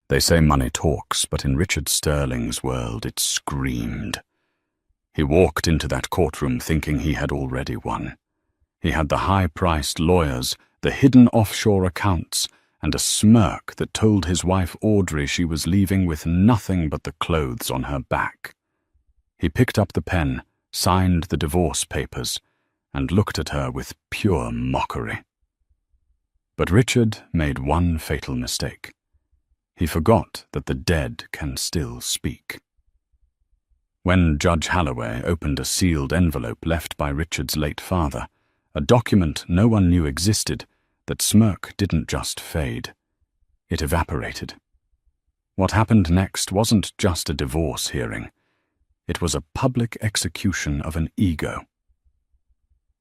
They say money talks, but in Richard Sterling's world it screamed. He walked into that courtroom thinking he had already won. He had the high-priced lawyers, the hidden offshore accounts, and a smirk that told his wife Audrey she was leaving with nothing but the clothes on her back. He picked up the pen, signed the divorce papers, and looked at her with pure mockery. But Richard made one fatal mistake. He forgot that the dead can still speak. When Judge Holloway opened a sealed envelope left by Richard's late father, a document no one knew existed, that smirk didn't just fade. It evaporated. What happened next wasn't just a divorce hearing. It was a public execution of an ego.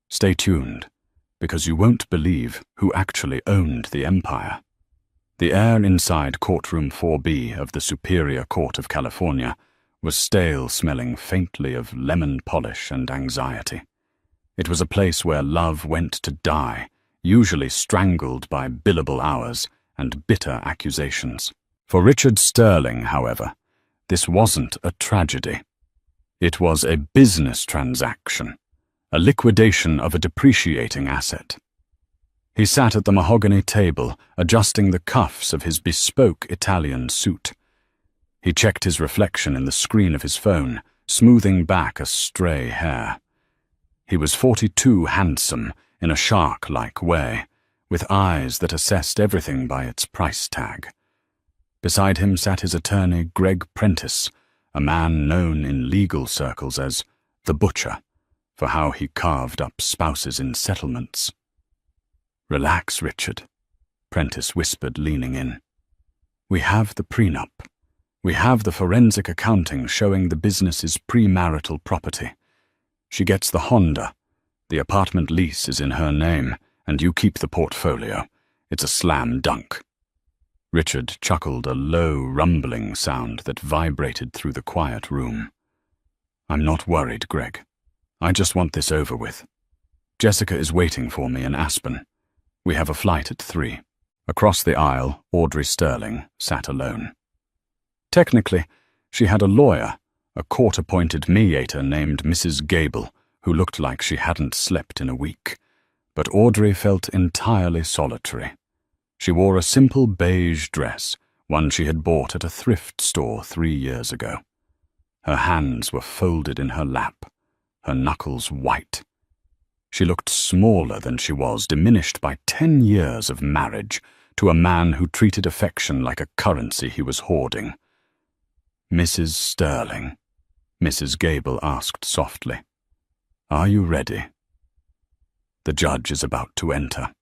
Stay tuned, because you won't believe who actually owned the empire. The air inside courtroom 4B of the Superior Court of California was stale, smelling faintly of lemon polish and anxiety. It was a place where love went to die, usually strangled by billable hours and bitter accusations. For Richard Sterling, however, this wasn't a tragedy. It was a business transaction, a liquidation of a depreciating asset. He sat at the mahogany table, adjusting the cuffs of his bespoke Italian suit. He checked his reflection in the screen of his phone, smoothing back a stray hair. He was 42, handsome, in a shark-like way, with eyes that assessed everything by its price tag. Beside him sat his attorney, Greg Prentice, a man known in legal circles as the Butcher, for how he carved up spouses in settlements. "Relax, Richard," Prentice whispered, leaning in. "We have the prenup. We have the forensic accounting showing the business's premarital property. She gets the Honda. The apartment lease is in her name, and you keep the portfolio. It's a slam dunk." Richard chuckled, a low, rumbling sound that vibrated through the quiet room. "I'm not worried, Greg. I just want this over with. Jessica is waiting for me in Aspen. We have a flight at 3. Across the aisle, Audrey Sterling sat alone. Technically, she had a lawyer, a court-appointed mediator named Mrs. Gable, who looked like she hadn't slept in a week. But Audrey felt entirely solitary. She wore a simple beige dress, one she had bought at a thrift store 3 years ago. Her hands were folded in her lap, her knuckles white. She looked smaller than she was, diminished by 10 years of marriage to a man who treated affection like a currency he was hoarding. "Mrs. Sterling," Mrs. Gable asked softly, "are you ready? The judge is about to enter."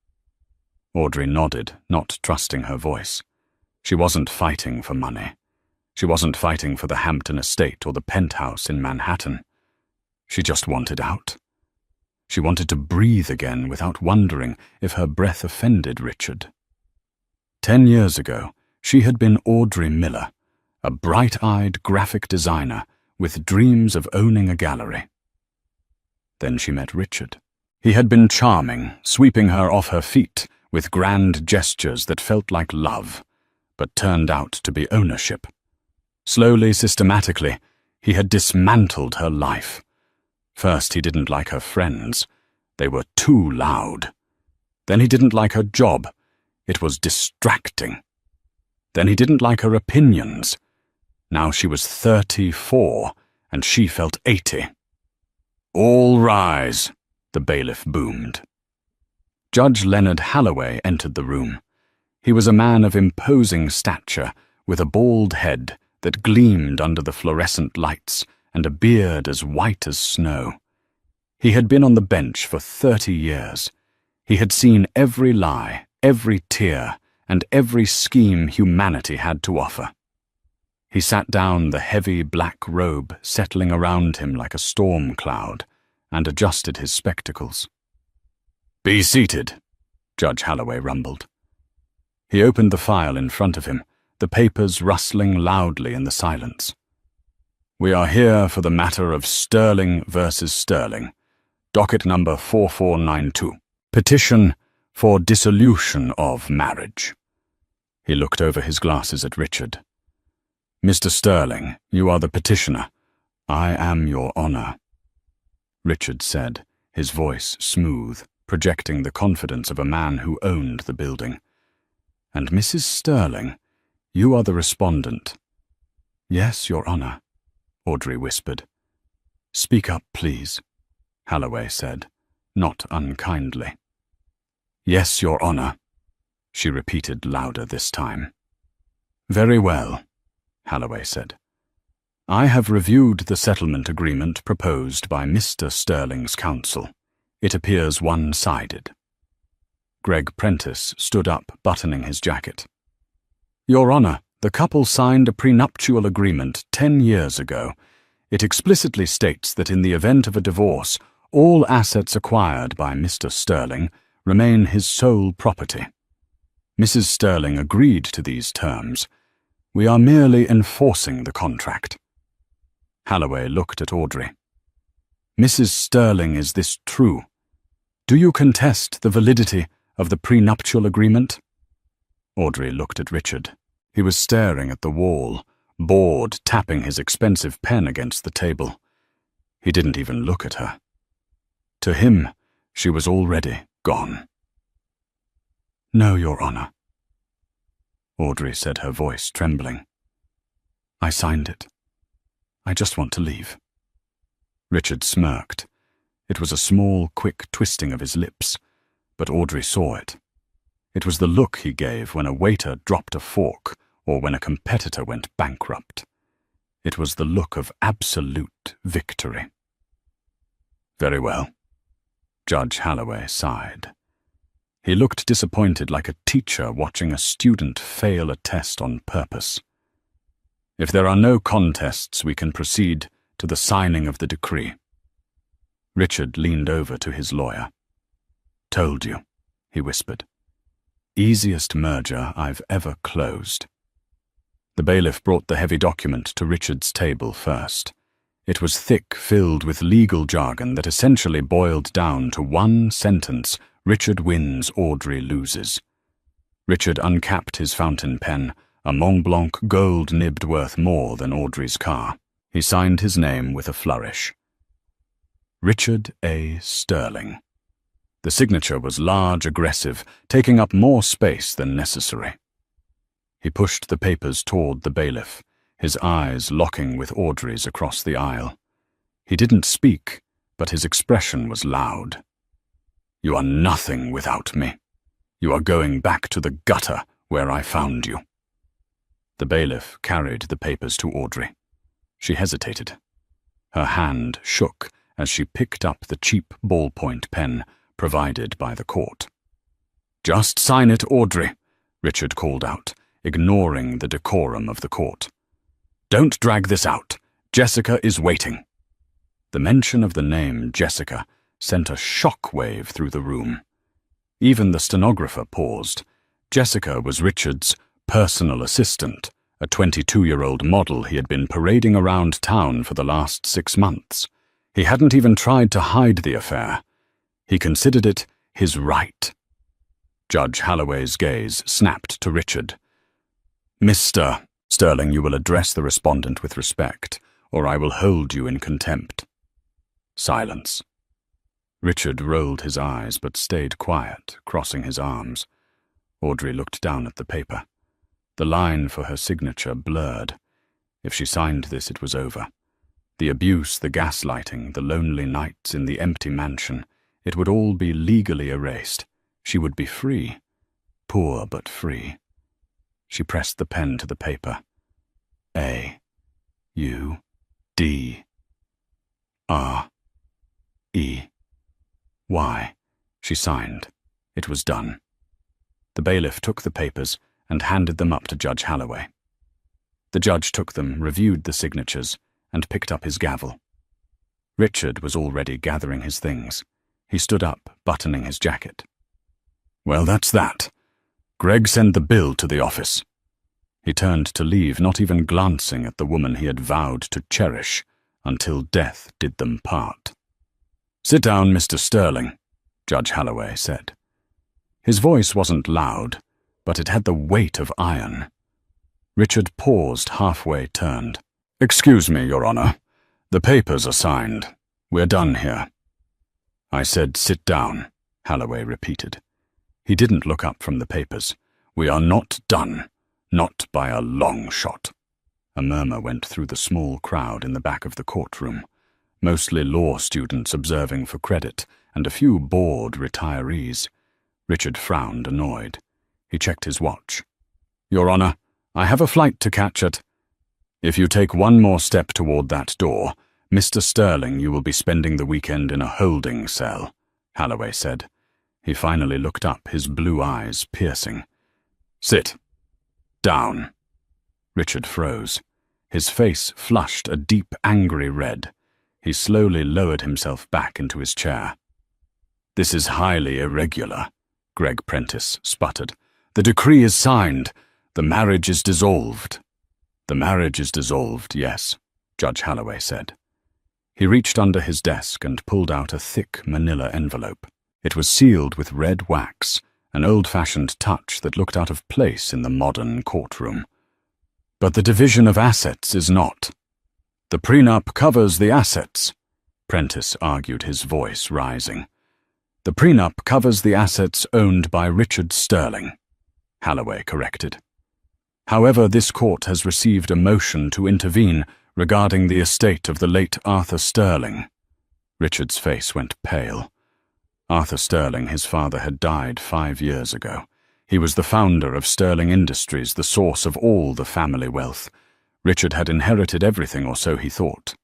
Audrey nodded, not trusting her voice. She wasn't fighting for money. She wasn't fighting for the Hampton estate or the penthouse in Manhattan. She just wanted out. She wanted to breathe again without wondering if her breath offended Richard. 10 years ago, she had been Audrey Miller, a bright-eyed graphic designer with dreams of owning a gallery. Then she met Richard. He had been charming, sweeping her off her feet with grand gestures that felt like love, but turned out to be ownership. Slowly, systematically, he had dismantled her life. First, he didn't like her friends. They were too loud. Then he didn't like her job. It was distracting. Then he didn't like her opinions. Now she was 34, and she felt 80. "All rise," the bailiff boomed. Judge Leonard Holloway entered the room. He was a man of imposing stature, with a bald head that gleamed under the fluorescent lights and a beard as white as snow. He had been on the bench for 30 years. He had seen every lie, every tear, and every scheme humanity had to offer. He sat down, the heavy black robe settling around him like a storm cloud, and adjusted his spectacles. "Be seated," Judge Holloway rumbled. He opened the file in front of him, the papers rustling loudly in the silence. "We are here for the matter of Sterling versus Sterling, docket number 4492, petition for dissolution of marriage. He looked over his glasses at Richard. "Mr. Sterling, you are the petitioner. I am your honor," Richard said, his voice smooth, projecting the confidence of a man who owned the building. "And Mrs. Sterling, you are the respondent." "Yes, Your Honor," Audrey whispered. "Speak up, please," Holloway said, not unkindly. "Yes, Your Honor," she repeated louder this time. "Very well," Holloway said. "I have reviewed the settlement agreement proposed by Mr. Sterling's counsel. It appears one-sided." Greg Prentice stood up, buttoning his jacket. "Your Honor, the couple signed a prenuptial agreement 10 years ago. It explicitly states that in the event of a divorce, all assets acquired by Mr. Sterling remain his sole property. Mrs. Sterling agreed to these terms. We are merely enforcing the contract." Holloway looked at Audrey. "Mrs. Sterling, is this true? Do you contest the validity of the prenuptial agreement?" Audrey looked at Richard. He was staring at the wall, bored, tapping his expensive pen against the table. He didn't even look at her. To him, she was already gone. "No, Your Honor," Audrey said, her voice trembling. "I signed it. I just want to leave." Richard smirked. It was a small, quick twisting of his lips, but Audrey saw it. It was the look he gave when a waiter dropped a fork or when a competitor went bankrupt. It was the look of absolute victory. "Very well," Judge Holloway sighed. He looked disappointed, like a teacher watching a student fail a test on purpose. "If there are no contests, we can proceed to the signing of the decree." Richard leaned over to his lawyer. "Told you," he whispered. "Easiest merger I've ever closed." The bailiff brought the heavy document to Richard's table first. It was thick, filled with legal jargon that essentially boiled down to one sentence: Richard wins, Audrey loses. Richard uncapped his fountain pen, a Mont Blanc gold nibbed worth more than Audrey's car. He signed his name with a flourish. Richard A. Sterling. The signature was large, aggressive, taking up more space than necessary. He pushed the papers toward the bailiff, his eyes locking with Audrey's across the aisle. He didn't speak, but his expression was loud. "You are nothing without me. You are going back to the gutter where I found you." The bailiff carried the papers to Audrey. She hesitated. Her hand shook as she picked up the cheap ballpoint pen provided by the court. "Just sign it, Audrey," Richard called out, ignoring the decorum of the court. "Don't drag this out. Jessica is waiting." The mention of the name Jessica sent a shock-wave through the room. Even the stenographer paused. Jessica was Richard's personal assistant, a 22-year-old model he had been parading around town for the last 6 months. He hadn't even tried to hide the affair. He considered it his right. Judge Holloway's gaze snapped to Richard. "Mr. Sterling, you will address the respondent with respect, or I will hold you in contempt." Silence. Richard rolled his eyes but stayed quiet, crossing his arms. Audrey looked down at the paper. The line for her signature blurred. If she signed this, it was over. The abuse, the gaslighting, the lonely nights in the empty mansion, it would all be legally erased. She would be free. Poor but free. She pressed the pen to the paper. A. U. D. R. E. Y. She signed. It was done. The bailiff took the papers and handed them up to Judge Holloway. The judge took them, reviewed the signatures, and picked up his gavel. Richard was already gathering his things. He stood up, buttoning his jacket. "Well, that's that. Greg, send the bill to the office." He turned to leave, not even glancing at the woman he had vowed to cherish until death did them part. "Sit down, Mr. Sterling," Judge Holloway said. His voice wasn't loud, but it had the weight of iron. Richard paused, halfway turned. "Excuse me, Your Honor. The papers are signed. We're done here." "I said sit down," Holloway repeated. He didn't look up from the papers. "We are not done. Not by a long shot." A murmur went through the small crowd in the back of the courtroom, mostly law students observing for credit, and a few bored retirees. Richard frowned, annoyed. He checked his watch. "Your Honor, I have a flight to catch at—" "If you take one more step toward that door, Mr. Sterling, you will be spending the weekend in a holding cell," Holloway said. He finally looked up, his blue eyes piercing. "Sit. Down." Richard froze. His face flushed a deep, angry red. He slowly lowered himself back into his chair. "This is highly irregular," Greg Prentice sputtered. "The decree is signed. The marriage is dissolved." "The marriage is dissolved, yes," Judge Holloway said. He reached under his desk and pulled out a thick manila envelope. It was sealed with red wax, an old-fashioned touch that looked out of place in the modern courtroom. "But the division of assets is not. The prenup covers the assets," Prentice argued, his voice rising. "The prenup covers the assets owned by Richard Sterling," Holloway corrected. "However, this court has received a motion to intervene regarding the estate of the late Arthur Sterling." Richard's face went pale. Arthur Sterling, his father, had died 5 years ago. He was the founder of Sterling Industries, the source of all the family wealth. Richard had inherited everything, or so he thought.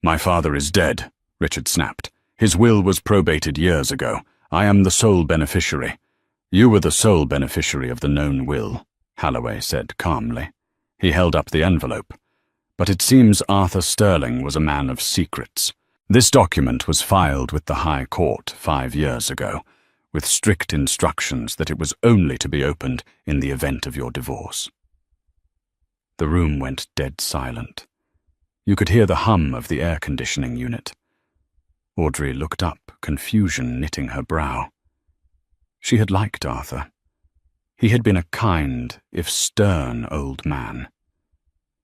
"My father is dead," Richard snapped. "His will was probated years ago. I am the sole beneficiary." "You were the sole beneficiary of the known will," Holloway said calmly. He held up the envelope. "But it seems Arthur Sterling was a man of secrets. This document was filed with the High Court 5 years ago, with strict instructions that it was only to be opened in the event of your divorce." The room went dead silent. You could hear the hum of the air conditioning unit. Audrey looked up, confusion knitting her brow. She had liked Arthur. He had been a kind, if stern, old man.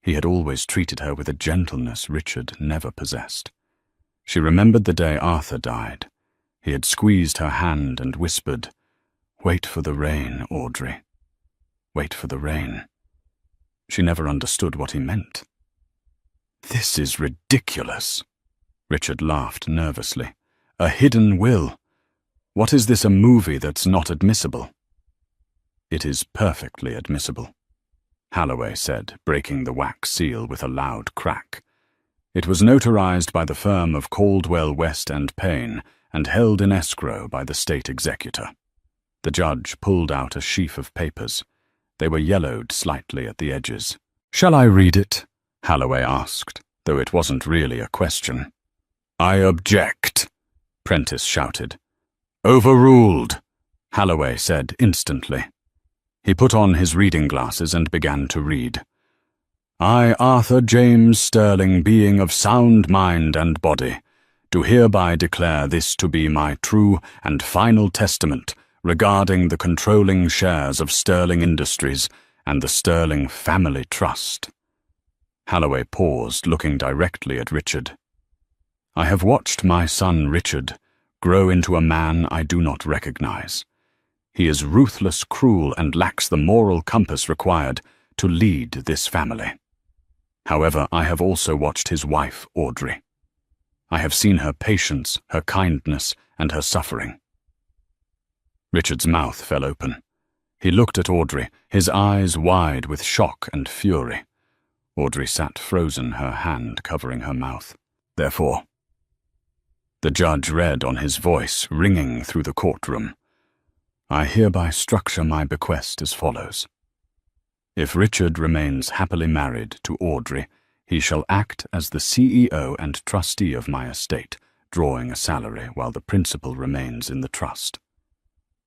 He had always treated her with a gentleness Richard never possessed. She remembered the day Arthur died. He had squeezed her hand and whispered, "Wait for the rain, Audrey. Wait for the rain." She never understood what he meant. "This is ridiculous." Richard laughed nervously. "A hidden will. What is this, a movie that's not admissible?" "It is perfectly admissible," Holloway said, breaking the wax seal with a loud crack. "It was notarized by the firm of Caldwell, West and Payne and held in escrow by the state executor." The judge pulled out a sheaf of papers. They were yellowed slightly at the edges. "Shall I read it?" Holloway asked, though it wasn't really a question. "I object," Prentice shouted. "Overruled," Holloway said instantly. He put on his reading glasses and began to read. "I, Arthur James Sterling, being of sound mind and body, do hereby declare this to be my true and final testament regarding the controlling shares of Sterling Industries and the Sterling Family Trust." Holloway paused, looking directly at Richard. "I have watched my son Richard grow into a man I do not recognize. He is ruthless, cruel, and lacks the moral compass required to lead this family. However, I have also watched his wife, Audrey. I have seen her patience, her kindness, and her suffering." Richard's mouth fell open. He looked at Audrey, his eyes wide with shock and fury. Audrey sat frozen, her hand covering her mouth. "Therefore," the judge read on, his voice ringing through the courtroom, "I hereby structure my bequest as follows. If Richard remains happily married to Audrey, he shall act as the CEO and trustee of my estate, drawing a salary while the principal remains in the trust."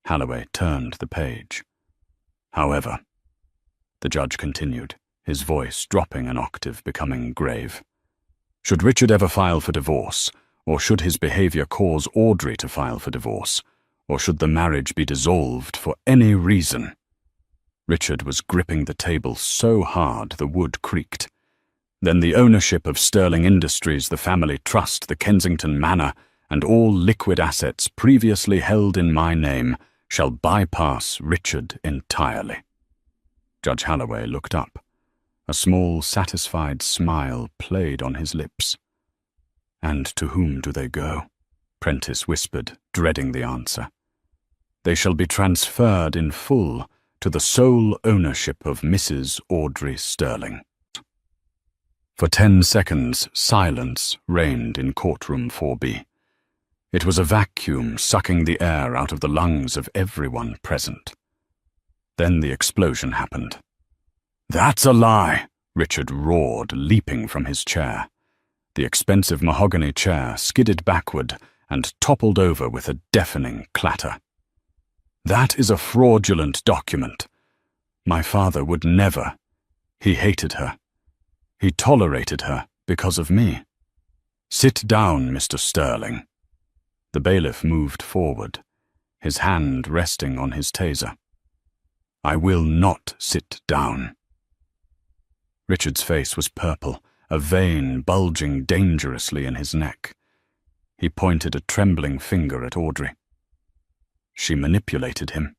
Holloway turned the page. "However," the judge continued, his voice dropping an octave, becoming grave, "should Richard ever file for divorce, or should his behavior cause Audrey to file for divorce, or should the marriage be dissolved for any reason, Richard was gripping the table so hard the wood creaked. "Then the ownership of Sterling Industries, the family trust, the Kensington Manor, and all liquid assets previously held in my name shall bypass Richard entirely." Judge Halloway looked up. A small, satisfied smile played on his lips. "And to whom do they go?" Prentice whispered, dreading the answer. "They shall be transferred in full to the sole ownership of Mrs. Audrey Sterling." For 10 seconds, silence reigned in courtroom 4B. It was a vacuum sucking the air out of the lungs of everyone present. Then the explosion happened. "That's a lie!" Richard roared, leaping from his chair. The expensive mahogany chair skidded backward and toppled over with a deafening clatter. "That is a fraudulent document. My father would never. He hated her. He tolerated her because of me. Sit down, Mr. Sterling." The bailiff moved forward, his hand resting on his taser. "I will not sit down." Richard's face was purple, a vein bulging dangerously in his neck. He pointed a trembling finger at Audrey. She manipulated him.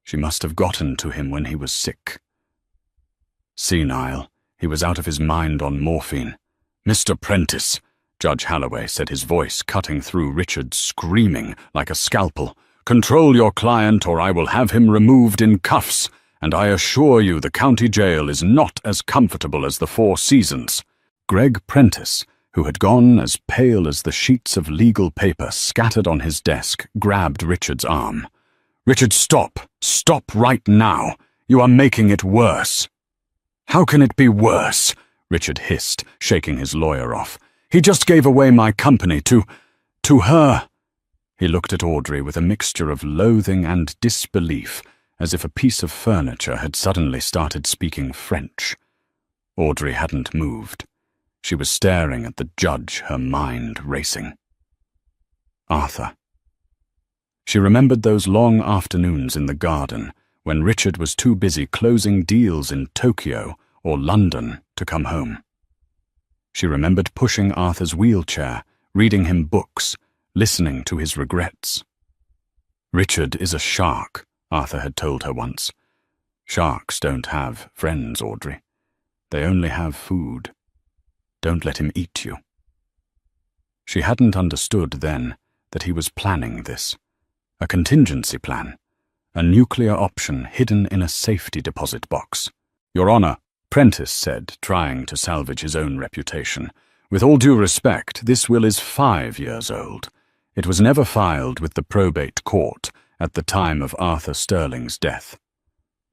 She must have gotten to him when he was sick. Senile, he was out of his mind on morphine. "Mr. Prentice," Judge Halloway said, his voice cutting through Richard's screaming like a scalpel, "control your client or I will have him removed in cuffs, and I assure you the county jail is not as comfortable as the Four Seasons." Greg Prentice, who had gone as pale as the sheets of legal paper scattered on his desk, grabbed Richard's arm. "Richard, stop! Stop right now! You are making it worse." "How can it be worse?" Richard hissed, shaking his lawyer off. "He just gave away my company to her." He looked at Audrey with a mixture of loathing and disbelief, as if a piece of furniture had suddenly started speaking French. Audrey hadn't moved. She was staring at the judge, her mind racing. Arthur. She remembered those long afternoons in the garden when Richard was too busy closing deals in Tokyo or London to come home. She remembered pushing Arthur's wheelchair, reading him books, listening to his regrets. "Richard is a shark," Arthur had told her once. "Sharks don't have friends, Audrey. They only have food. Don't let him eat you." She hadn't understood then that he was planning this. A contingency plan. A nuclear option hidden in a safety deposit box. "Your Honor," Prentice said, trying to salvage his own reputation, "with all due respect, this will is 5 years old. It was never filed with the probate court at the time of Arthur Sterling's death.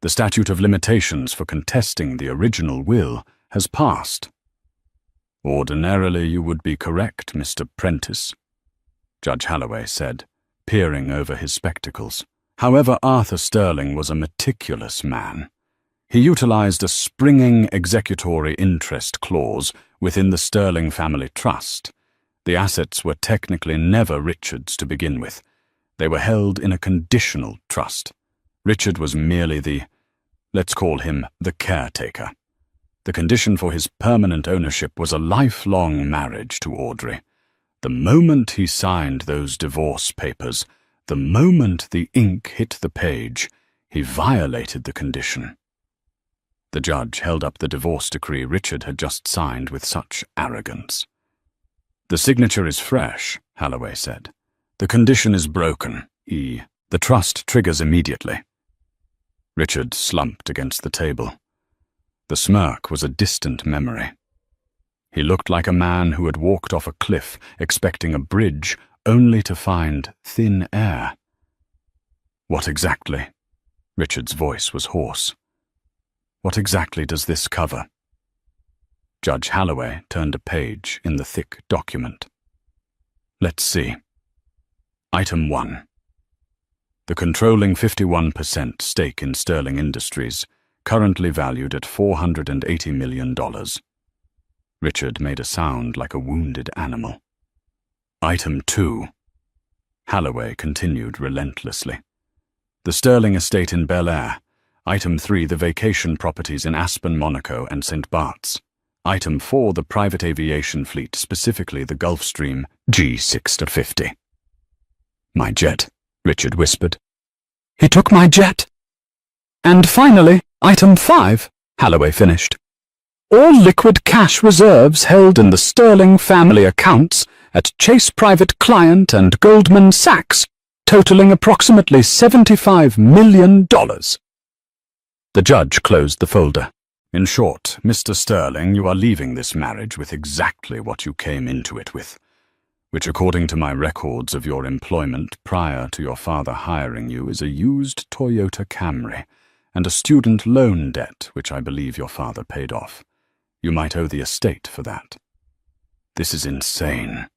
The statute of limitations for contesting the original will has passed." "Ordinarily you would be correct, Mr. Prentice," Judge Halloway said, peering over his spectacles. "However, Arthur Sterling was a meticulous man. He utilized a springing executory interest clause within the Sterling family trust. The assets were technically never Richard's to begin with. They were held in a conditional trust. Richard was merely let's call him the caretaker. The condition for his permanent ownership was a lifelong marriage to Audrey. The moment he signed those divorce papers, the moment the ink hit the page, he violated the condition." The judge held up the divorce decree Richard had just signed with such arrogance. "The signature is fresh," Halloway said. "The condition is broken. The trust triggers immediately." Richard slumped against the table. The smirk was a distant memory. He looked like a man who had walked off a cliff expecting a bridge only to find thin air. "What exactly?" Richard's voice was hoarse. "What exactly does this cover?" Judge Halloway turned a page in the thick document. "Let's see. Item 1. The controlling 51% stake in Sterling Industries, currently valued at $480 million. Richard made a sound like a wounded animal. "Item 2. Halloway continued relentlessly. The Sterling estate in Bel Air, Item 3, the vacation properties in Aspen, Monaco, and St. Bart's. Item 4, the private aviation fleet, specifically the Gulfstream G650. My jet, Richard whispered. He took my jet. And finally, item 5, Holloway finished. All liquid cash reserves held in the Sterling family accounts at Chase Private Client and Goldman Sachs, totaling approximately $75 million. The judge closed the folder. In short, Mr. Sterling, you are leaving this marriage with exactly what you came into it with, which according to my records of your employment prior to your father hiring you is a used Toyota Camry and a student loan debt which I believe your father paid off. You might owe the estate for that. This is insane,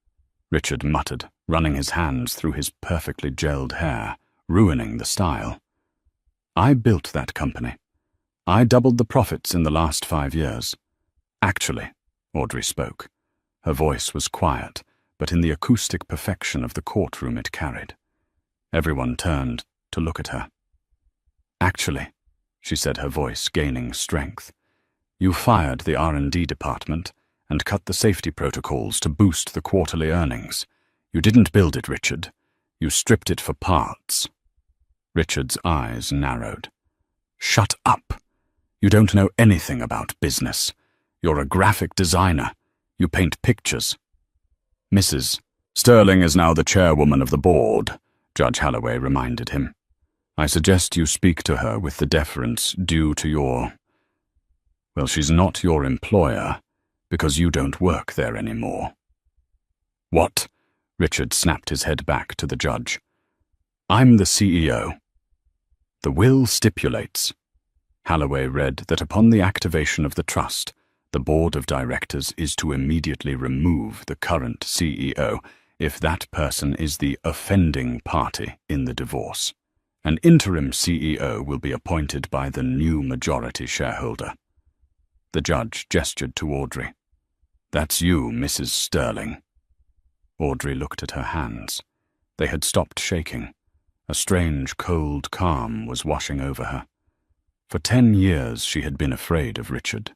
Richard muttered, running his hands through his perfectly gelled hair, ruining the style. I built that company. I doubled the profits in the last 5 years. Actually, Audrey spoke. Her voice was quiet, but in the acoustic perfection of the courtroom it carried. Everyone turned to look at her. Actually, she said, her voice gaining strength, you fired the R&D department and cut the safety protocols to boost the quarterly earnings. You didn't build it, Richard. You stripped it for parts. Richard's eyes narrowed. Shut up. You don't know anything about business. You're a graphic designer. You paint pictures. Mrs. Sterling is now the chairwoman of the board, Judge Holloway reminded him. I suggest you speak to her with the deference due to your... Well, she's not your employer, because you don't work there anymore. What? Richard snapped his head back to the judge. I'm the CEO. The will stipulates, Holloway read, that upon the activation of the trust, the board of directors is to immediately remove the current CEO if that person is the offending party in the divorce. An interim CEO will be appointed by the new majority shareholder. The judge gestured to Audrey. That's you, Mrs. Sterling. Audrey looked at her hands. They had stopped shaking. A strange, cold calm was washing over her. For 10 years she had been afraid of Richard.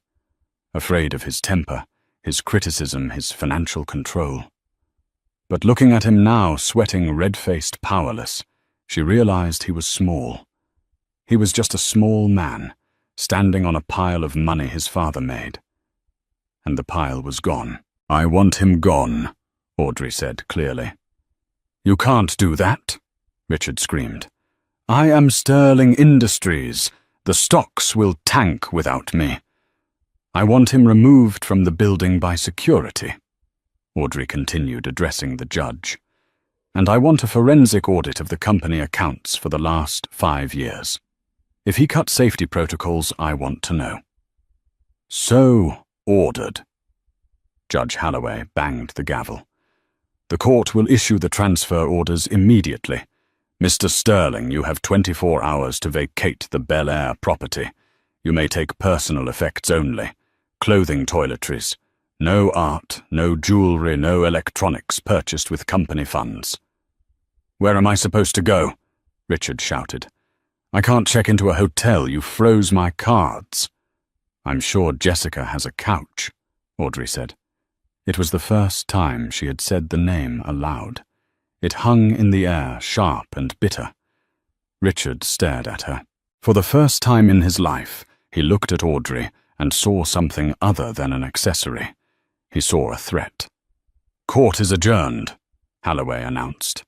Afraid of his temper, his criticism, his financial control. But looking at him now, sweating, red-faced, powerless, she realized he was small. He was just a small man, standing on a pile of money his father made. And the pile was gone. I want him gone, Audrey said clearly. You can't do that, Richard screamed. I am Sterling Industries. The stocks will tank without me. I want him removed from the building by security, Audrey continued, addressing the judge. And I want a forensic audit of the company accounts for the last 5 years. If he cut safety protocols, I want to know. So ordered. Judge Holloway banged the gavel. The court will issue the transfer orders immediately. Mr. Sterling, you have 24 hours to vacate the Bel Air property. You may take personal effects only. Clothing toiletries. No art, no jewelry, no electronics purchased with company funds. Where am I supposed to go? Richard shouted. I can't check into a hotel. You froze my cards. I'm sure Jessica has a couch, Audrey said. It was the first time she had said the name aloud. It hung in the air, sharp and bitter. Richard stared at her. For the first time in his life, he looked at Audrey and saw something other than an accessory. He saw a threat. Court is adjourned, Holloway announced.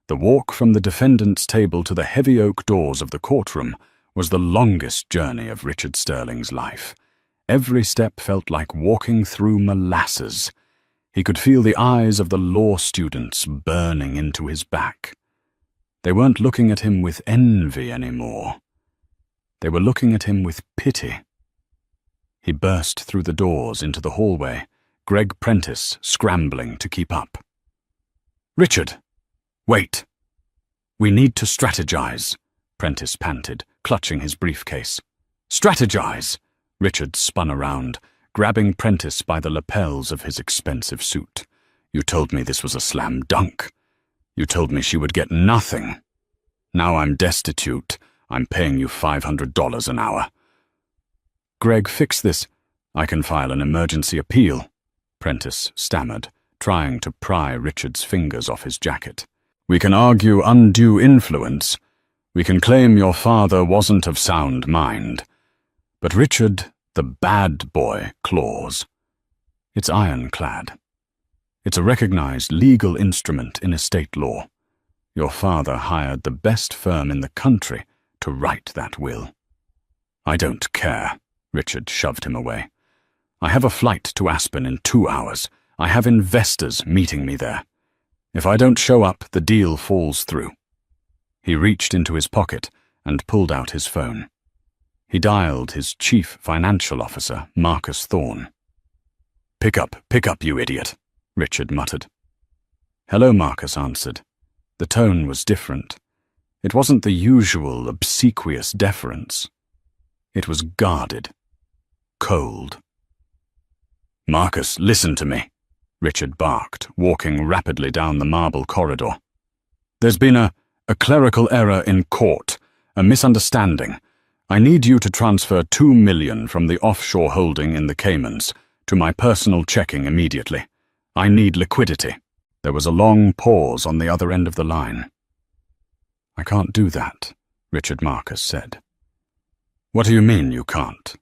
The walk from the defendant's table to the heavy oak doors of the courtroom was the longest journey of Richard Sterling's life. Every step felt like walking through molasses. He could feel the eyes of the law students burning into his back. They weren't looking at him with envy anymore. They were looking at him with pity. He burst through the doors into the hallway, Greg Prentice scrambling to keep up. Richard! Wait! We need to strategize, Prentice panted, clutching his briefcase. Strategize! Richard spun around, grabbing Prentice by the lapels of his expensive suit. You told me this was a slam dunk. You told me she would get nothing. Now I'm destitute. I'm paying you $500 an hour." "Greg, fix this. I can file an emergency appeal," Prentice stammered, trying to pry Richard's fingers off his jacket. "We can argue undue influence. We can claim your father wasn't of sound mind. But Richard, the bad boy clause, it's ironclad. It's a recognized legal instrument in estate law. Your father hired the best firm in the country to write that will." "I don't care," Richard shoved him away. "I have a flight to Aspen in 2 hours. I have investors meeting me there. If I don't show up, the deal falls through." He reached into his pocket and pulled out his phone. He dialed his chief financial officer, Marcus Thorne. Pick up, you idiot," Richard muttered. "Hello," Marcus answered. The tone was different. It wasn't the usual obsequious deference. It was guarded, cold. "Marcus, listen to me," Richard barked, walking rapidly down the marble corridor. "There's been a clerical error in court, a misunderstanding. I need you to transfer $2 million from the offshore holding in the Caymans to my personal checking immediately. I need liquidity." There was a long pause on the other end of the line. "I can't do that," Richard Marcus said. "What do you mean you can't?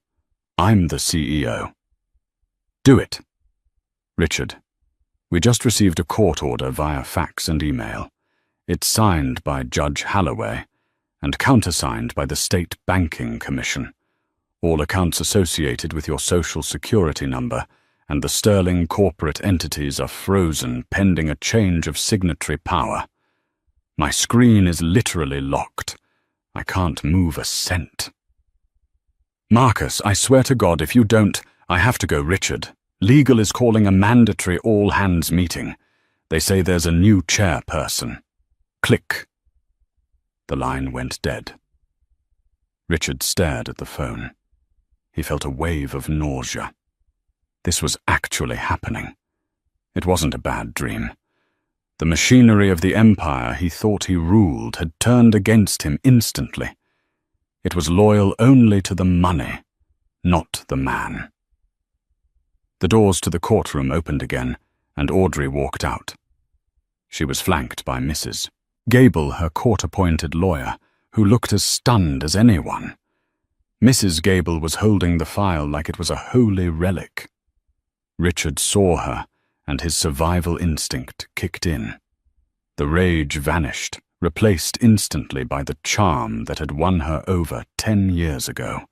I'm the CEO." "Do it." "Richard, we just received a court order via fax and email. It's signed by Judge Halloway and countersigned by the State Banking Commission. All accounts associated with your Social Security number and the sterling corporate entities are frozen pending a change of signatory power. My screen is literally locked. I can't move a cent." "Marcus, I swear to God, if you don't, I have to go, Richard. Legal is calling a mandatory all-hands meeting. They say there's a new chairperson." Click. The line went dead. Richard stared at the phone. He felt a wave of nausea. This was actually happening. It wasn't a bad dream. The machinery of the empire he thought he ruled had turned against him instantly. It was loyal only to the money, not the man. The doors to the courtroom opened again, and Audrey walked out. She was flanked by Mrs. Gable, her court-appointed lawyer, who looked as stunned as anyone. Mrs. Gable was holding the file like it was a holy relic. Richard saw her, and his survival instinct kicked in. The rage vanished, replaced instantly by the charm that had won her over 10 years ago.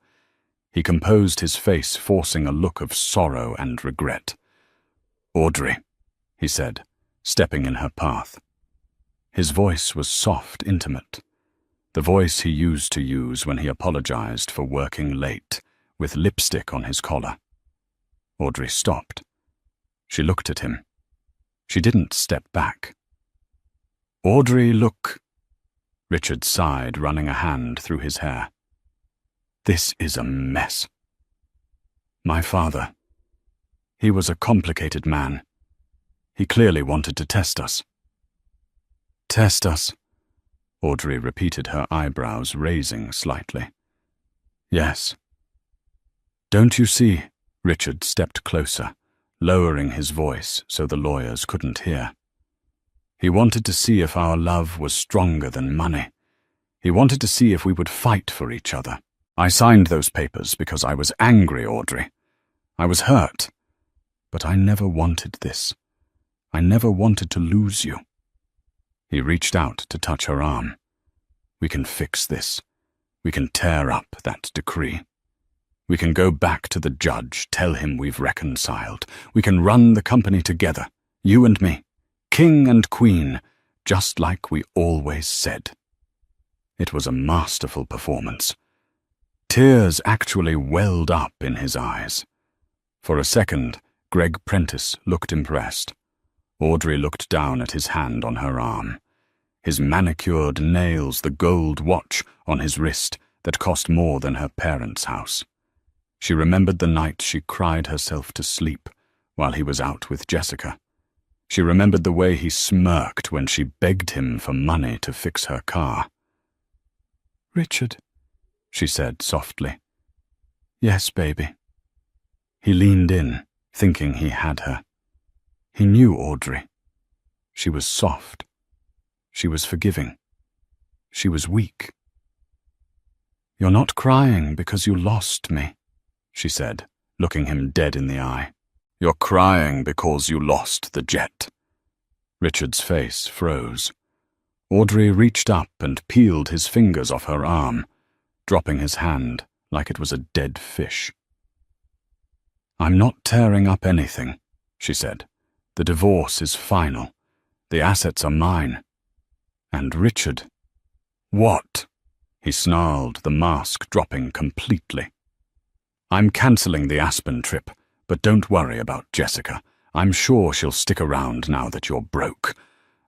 He composed his face, forcing a look of sorrow and regret. "Audrey," he said, stepping in her path. His voice was soft, intimate, the voice he used to use when he apologized for working late, with lipstick on his collar. Audrey stopped. She looked at him. She didn't step back. "Audrey, look." Richard sighed, running a hand through his hair. "This is a mess. My father. He was a complicated man. He clearly wanted to test us." "Test us?" Audrey repeated, her eyebrows raising slightly. "Yes." "Don't you see?" Richard stepped closer, lowering his voice so the lawyers couldn't hear. "He wanted to see if our love was stronger than money. He wanted to see if we would fight for each other. I signed those papers because I was angry, Audrey. I was hurt. But I never wanted this. I never wanted to lose you." He reached out to touch her arm. "We can fix this. We can tear up that decree. We can go back to the judge, tell him we've reconciled. We can run the company together, you and me, king and queen, just like we always said." It was a masterful performance. Tears actually welled up in his eyes. For a second, Greg Prentice looked impressed. Audrey looked down at his hand on her arm, his manicured nails, the gold watch on his wrist that cost more than her parents' house. She remembered the night she cried herself to sleep while he was out with Jessica. She remembered the way he smirked when she begged him for money to fix her car. "Richard," she said softly. Yes, baby. He leaned in, thinking he had her. He knew Audrey. She was soft. She was forgiving. She was weak. You're not crying because you lost me, she said, looking him dead in the eye. You're crying because you lost the jet. Richard's face froze. Audrey reached up and peeled his fingers off her arm, dropping his hand like it was a dead fish. I'm not tearing up anything, she said. The divorce is final. The assets are mine. And Richard. What? He snarled, the mask dropping completely. I'm cancelling the Aspen trip, but don't worry about Jessica. I'm sure she'll stick around now that you're broke.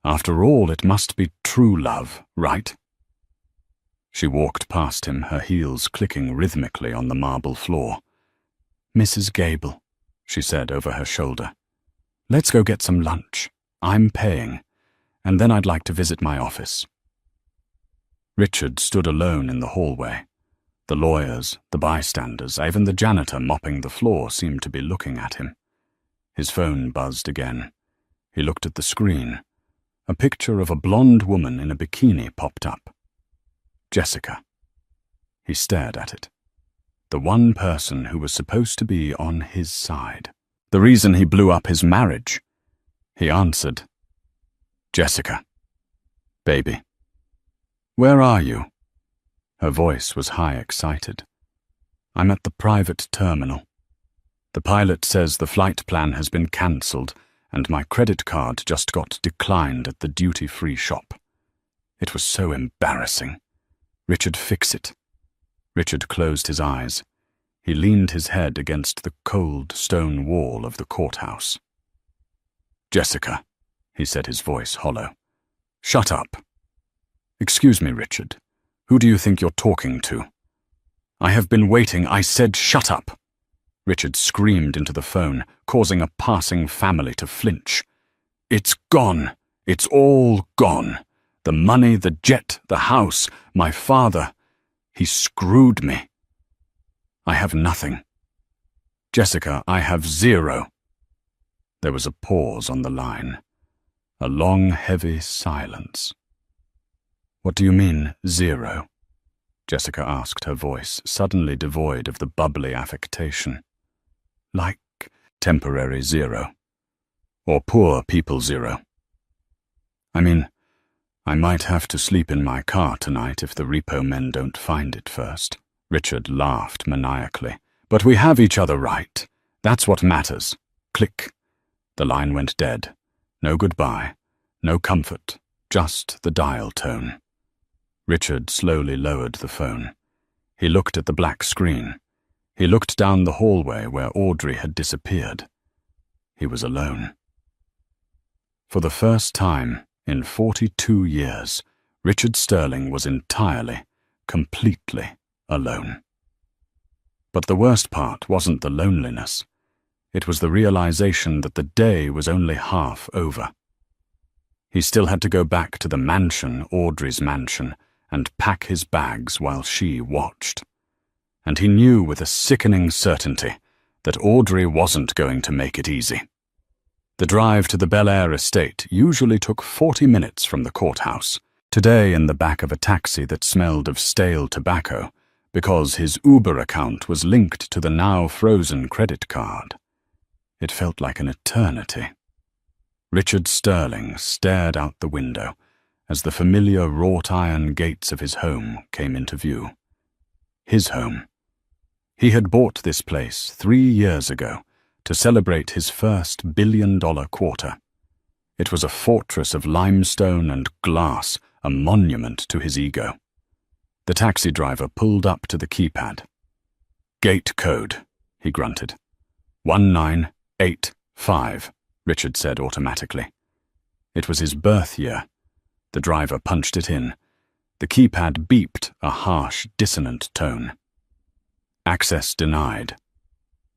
After all, it must be true love, right? She walked past him, her heels clicking rhythmically on the marble floor. Mrs. Gable, she said over her shoulder. Let's go get some lunch. I'm paying. And then I'd like to visit my office. Richard stood alone in the hallway. The lawyers, the bystanders, even the janitor mopping the floor seemed to be looking at him. His phone buzzed again. He looked at the screen. A picture of a blonde woman in a bikini popped up. Jessica. He stared at it. The one person who was supposed to be on his side. The reason he blew up his marriage. He answered. Jessica. Baby. Where are you? Her voice was high excited. I'm at the private terminal. The pilot says the flight plan has been cancelled and my credit card just got declined at the duty-free shop. It was so embarrassing. Richard, fix it. Richard closed his eyes. He leaned his head against the cold stone wall of the courthouse. Jessica, he said, his voice hollow. Shut up. Excuse me, Richard. Who do you think you're talking to? I have been waiting. I said shut up. Richard screamed into the phone, causing a passing family to flinch. It's gone. It's all gone. The money, the jet, the house, my father. He screwed me. I have nothing. Jessica, I have zero. There was a pause on the line. A long, heavy silence. What do you mean, zero? Jessica asked, her voice suddenly devoid of the bubbly affectation. Like temporary zero. Or poor people zero. I mean, I might have to sleep in my car tonight if the repo men don't find it first. Richard laughed maniacally. But we have each other, right? That's what matters. Click. The line went dead. No goodbye. No comfort. Just the dial tone. Richard slowly lowered the phone. He looked at the black screen. He looked down the hallway where Audrey had disappeared. He was alone. For the first time in 42 years, Richard Sterling was entirely, completely alone. But the worst part wasn't the loneliness. It was the realization that the day was only half over. He still had to go back to the mansion, Audrey's mansion, and pack his bags while she watched. And he knew with a sickening certainty that Audrey wasn't going to make it easy. The drive to the Billionaire estate usually took 40 minutes from the courthouse, today in the back of a taxi that smelled of stale tobacco, because his Uber account was linked to the now frozen credit card. It felt like an eternity. Richard Sterling stared out the window as the familiar wrought-iron gates of his home came into view. His home. He had bought this place 3 years ago to celebrate his first billion-dollar quarter. It was a fortress of limestone and glass, a monument to his ego. The taxi driver pulled up to the keypad. Gate code, he grunted. 1985, Richard said automatically. It was his birth year. The driver punched it in. The keypad beeped a harsh, dissonant tone. Access denied.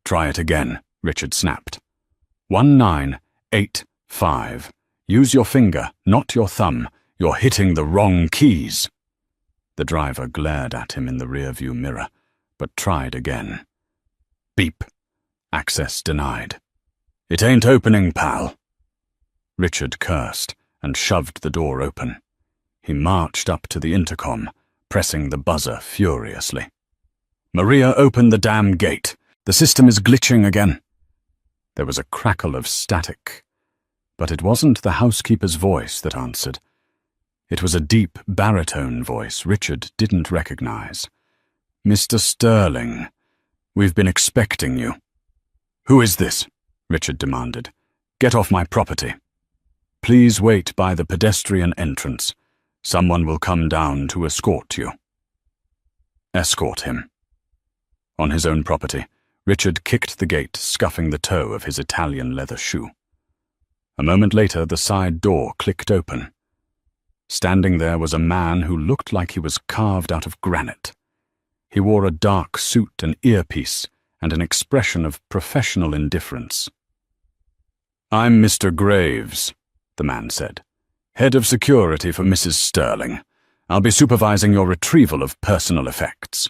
Try it again, Richard snapped. 1985. Use your finger, not your thumb. You're hitting the wrong keys. The driver glared at him in the rearview mirror, but tried again. Beep. Access denied. It ain't opening, pal. Richard cursed and shoved the door open. He marched up to the intercom, pressing the buzzer furiously. Maria, open the damn gate. The system is glitching again. There was a crackle of static, but it wasn't the housekeeper's voice that answered. It was a deep baritone voice Richard didn't recognize. Mr. Sterling, we've been expecting you. Who is this? Richard demanded. Get off my property. Please wait by the pedestrian entrance. Someone will come down to escort you. Escort him. On his own property, Richard kicked the gate, scuffing the toe of his Italian leather shoe. A moment later, the side door clicked open. Standing there was a man who looked like he was carved out of granite. He wore a dark suit and earpiece and an expression of professional indifference. I'm Mr. Graves, the man said, head of security for Mrs. Sterling. I'll be supervising your retrieval of personal effects.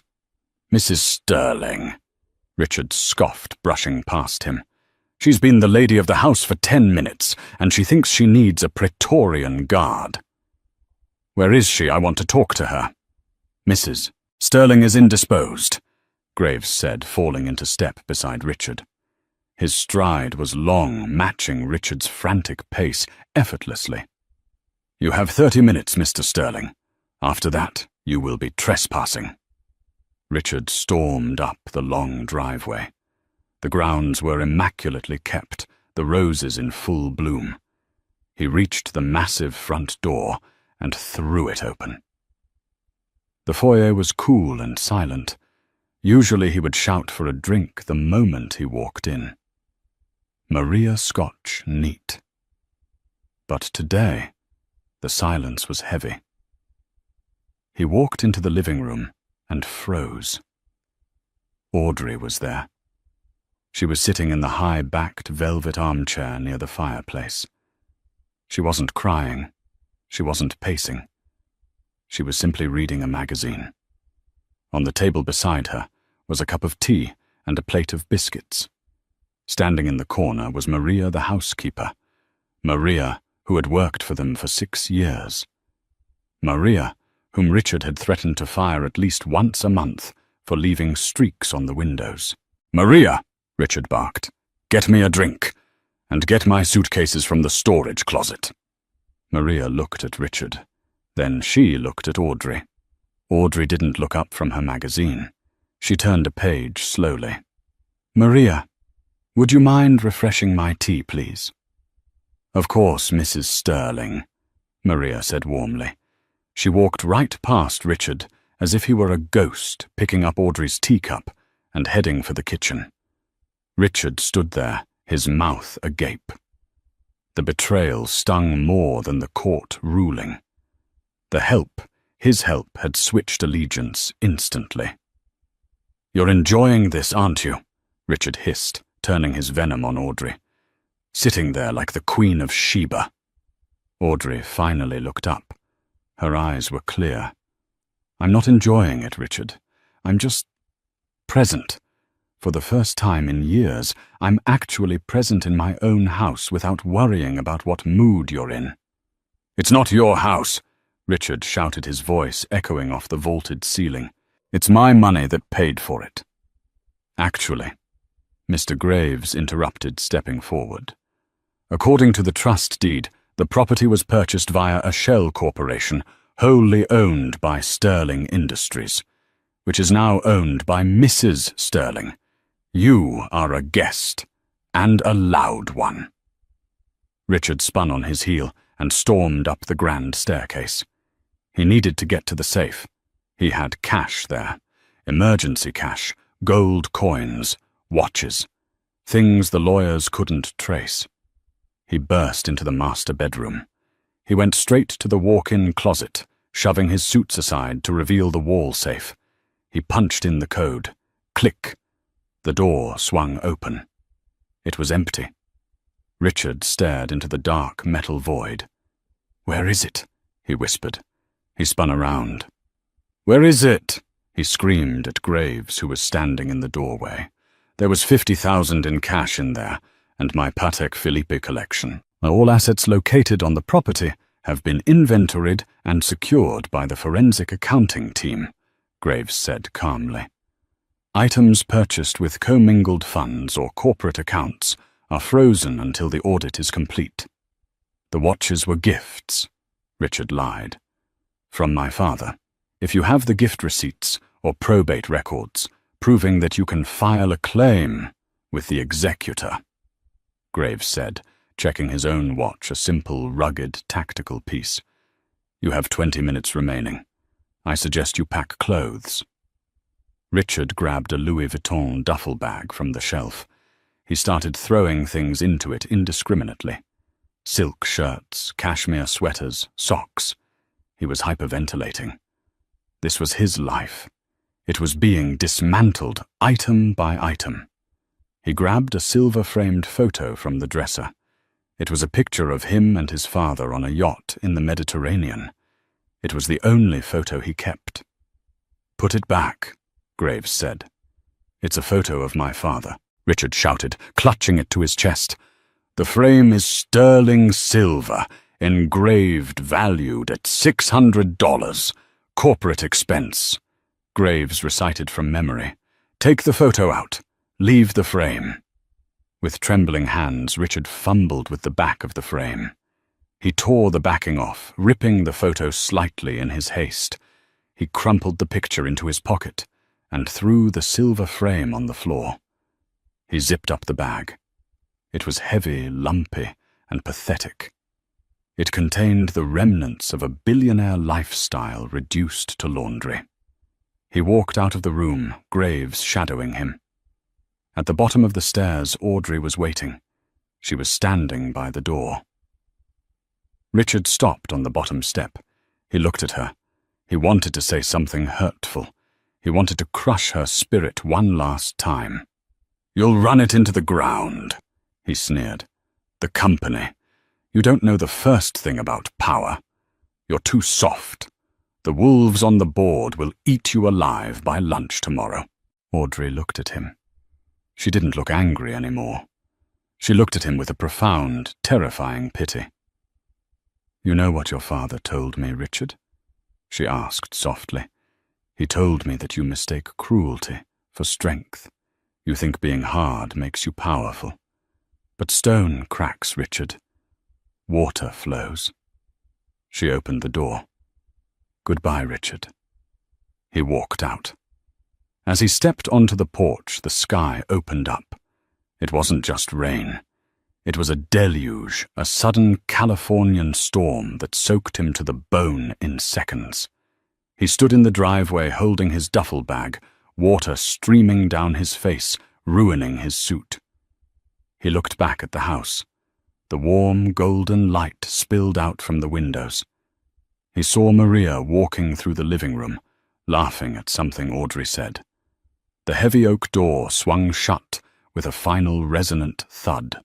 Mrs. Sterling, Richard scoffed, brushing past him. She's been the lady of the house for 10 minutes, and she thinks she needs a Praetorian guard. Where is she? I want to talk to her. Mrs. Sterling is indisposed, Graves said, falling into step beside Richard. His stride was long, matching Richard's frantic pace effortlessly. You have 30 minutes, Mr. Sterling. After that, you will be trespassing. Richard stormed up the long driveway. The grounds were immaculately kept, the roses in full bloom. He reached the massive front door and threw it open. The foyer was cool and silent. Usually he would shout for a drink the moment he walked in. Maria Scotch neat. But today, the silence was heavy. He walked into the living room and froze. Audrey was there. She was sitting in the high-backed velvet armchair near the fireplace. She wasn't crying. She wasn't pacing. She was simply reading a magazine. On the table beside her was a cup of tea and a plate of biscuits. Standing in the corner was Maria the housekeeper. Maria, who had worked for them for 6 years. Maria, whom Richard had threatened to fire at least once a month for leaving streaks on the windows. Maria, Richard barked, get me a drink, and get my suitcases from the storage closet. Maria looked at Richard. Then she looked at Audrey. Audrey didn't look up from her magazine. She turned a page slowly. Maria, would you mind refreshing my tea, please? Of course, Mrs. Sterling, Maria said warmly. She walked right past Richard as if he were a ghost picking up Audrey's teacup and heading for the kitchen. Richard stood there, his mouth agape. The betrayal stung more than the court ruling. The help, his help, had switched allegiance instantly. You're enjoying this, aren't you? Richard hissed, turning his venom on Audrey. Sitting there like the Queen of Sheba. Audrey finally looked up. Her eyes were clear. I'm not enjoying it, Richard. I'm just present. For the first time in years, I'm actually present in my own house without worrying about what mood you're in. It's not your house, Richard shouted, his voice echoing off the vaulted ceiling. It's my money that paid for it. Actually, Mr. Graves interrupted, stepping forward. According to the trust deed, the property was purchased via a shell corporation wholly owned by Sterling Industries, which is now owned by Mrs. Sterling. You are a guest, and a loud one. Richard spun on his heel and stormed up the grand staircase. He needed to get to the safe. He had cash there, emergency cash, gold coins, watches, things the lawyers couldn't trace. He burst into the master bedroom. He went straight to the walk-in closet, shoving his suits aside to reveal the wall safe. He punched in the code. Click. The door swung open. It was empty. Richard stared into the dark metal void. Where is it? He whispered. He spun around. "Where is it?" he screamed at Graves, who was standing in the doorway. "There was 50,000 in cash in there, and my Patek Philippe collection. All assets located on the property have been inventoried and secured by the forensic accounting team," Graves said calmly. "Items purchased with commingled funds or corporate accounts are frozen until the audit is complete." "The watches were gifts," Richard lied. "From my father. If you have the gift receipts or probate records proving that you can file a claim with the executor," Graves said, checking his own watch, a simple, rugged, tactical piece. "You have 20 minutes remaining. I suggest you pack clothes." Richard grabbed a Louis Vuitton duffel bag from the shelf. He started throwing things into it indiscriminately. Silk shirts, cashmere sweaters, socks. He was hyperventilating. This was his life. It was being dismantled item by item. He grabbed a silver-framed photo from the dresser. It was a picture of him and his father on a yacht in the Mediterranean. It was the only photo he kept. "Put it back," Graves said. "It's a photo of my father," Richard shouted, clutching it to his chest. "The frame is sterling silver, engraved, valued at $600. Corporate expense." Graves recited from memory. "Take the photo out. Leave the frame." With trembling hands, Richard fumbled with the back of the frame. He tore the backing off, ripping the photo slightly in his haste. He crumpled the picture into his pocket and threw the silver frame on the floor. He zipped up the bag. It was heavy, lumpy, and pathetic. It contained the remnants of a billionaire lifestyle reduced to laundry. He walked out of the room, Graves shadowing him. At the bottom of the stairs, Audrey was waiting. She was standing by the door. Richard stopped on the bottom step. He looked at her. He wanted to say something hurtful. He wanted to crush her spirit one last time. "You'll run it into the ground," he sneered. "The company. You don't know the first thing about power. You're too soft. The wolves on the board will eat you alive by lunch tomorrow." Audrey looked at him. She didn't look angry anymore. She looked at him with a profound, terrifying pity. "You know what your father told me, Richard?" she asked softly. "He told me that you mistake cruelty for strength. You think being hard makes you powerful. But stone cracks, Richard. Water flows." She opened the door. "Goodbye, Richard." He walked out. As he stepped onto the porch, the sky opened up. It wasn't just rain. It was a deluge, a sudden Californian storm that soaked him to the bone in seconds. He stood in the driveway holding his duffel bag, water streaming down his face, ruining his suit. He looked back at the house. The warm, golden light spilled out from the windows. He saw Maria walking through the living room, laughing at something Audrey said. The heavy oak door swung shut with a final resonant thud.